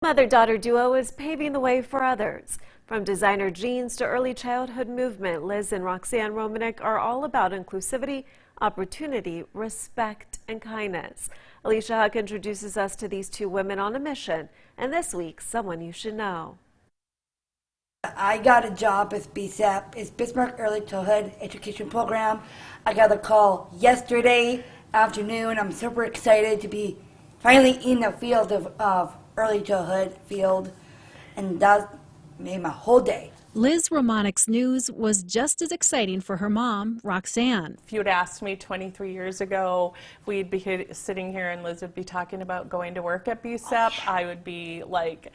Mother-daughter duo is paving the way for others. From designer jeans to early childhood movement, Liz and Roxanne Romanek are all about inclusivity, opportunity, respect, and kindness. Alicia Huck introduces us to these two women on a mission, and this week, someone you should know. I got a job with BSEP, it's Bismarck Early Childhood Education Program. I got a call yesterday afternoon. I'm super excited to be finally in the field of early childhood field, and that made my whole day. Liz Romanek's news was just as exciting for her mom, Roxanne. If you'd asked me 23 years ago, we'd be sitting here and Liz would be talking about going to work at BSEP, I would be like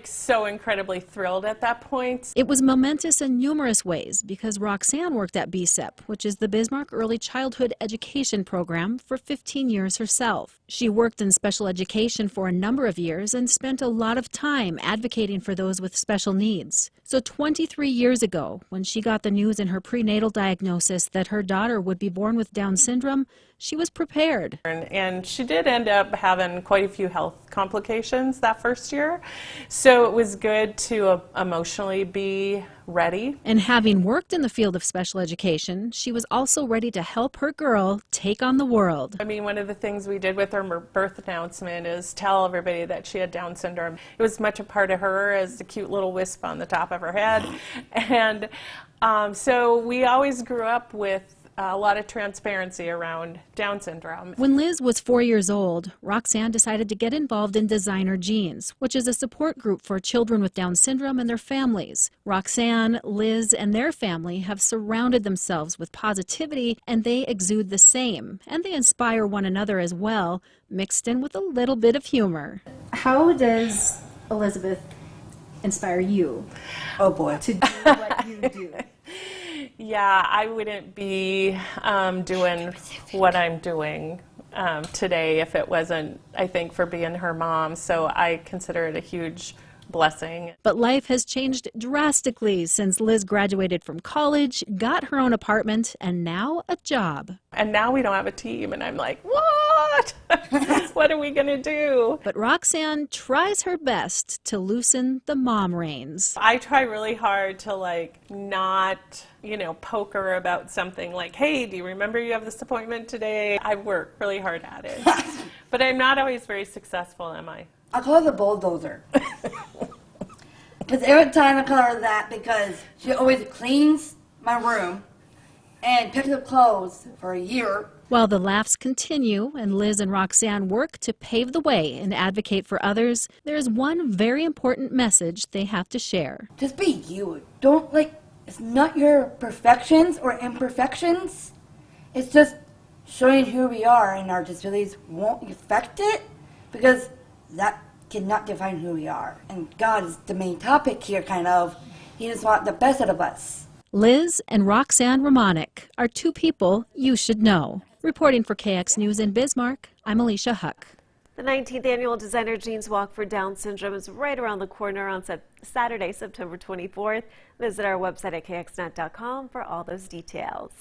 so incredibly thrilled at that point. It was momentous in numerous ways because Roxanne worked at BSEP, which is the Bismarck Early Childhood Education Program, for 15 years herself. She worked in special education for a number of years and spent a lot of time advocating for those with special needs. So 23 years ago, when she got the news in her prenatal diagnosis that her daughter would be born with Down syndrome, she was prepared. And she did end up having quite a few health complications that first year, so it was good to emotionally be ready. And having worked in the field of special education, she was also ready to help her girl take on the world. I mean, one of the things we did with her birth announcement is tell everybody that she had Down syndrome. It was much a part of her as the cute little wisp on the top of her head. And so we always grew up with a lot of transparency around Down syndrome. When Liz was 4 years old, Roxanne decided to get involved in Designer Jeans, which is a support group for children with Down syndrome and their families. Roxanne, Liz, and their family have surrounded themselves with positivity, and they exude the same. And they inspire one another as well, mixed in with a little bit of humor. How does Elizabeth inspire you? Oh boy. To do what you do? Yeah, I wouldn't be doing what I'm doing today if it wasn't, I think, for being her mom. So I consider it a huge blessing. But life has changed drastically since Liz graduated from college, got her own apartment, and now a job. And now we don't have a team, and I'm like, what? What are we going to do? But Roxanne tries her best to loosen the mom reins. I try really hard to not, poke her about something like, hey, do you remember you have this appointment today? I work really hard at it. But I'm not always very successful, am I? I call her the bulldozer. Because every time I call her that, because she always cleans my room and picks up clothes for a year. While the laughs continue and Liz and Roxanne work to pave the way and advocate for others, there is one very important message they have to share. Just be you. Don't it's not your perfections or imperfections. It's just showing who we are, and our disabilities won't affect it, because that cannot define who we are. And God is the main topic here, kind of. He just wants the best out of us. Liz and Roxanne Romanek are two people you should know. Reporting for KX News in Bismarck, I'm Alicia Huck. The 19th annual Designer Jeans Walk for Down Syndrome is right around the corner on Saturday, September 24th. Visit our website at kxnet.com for all those details.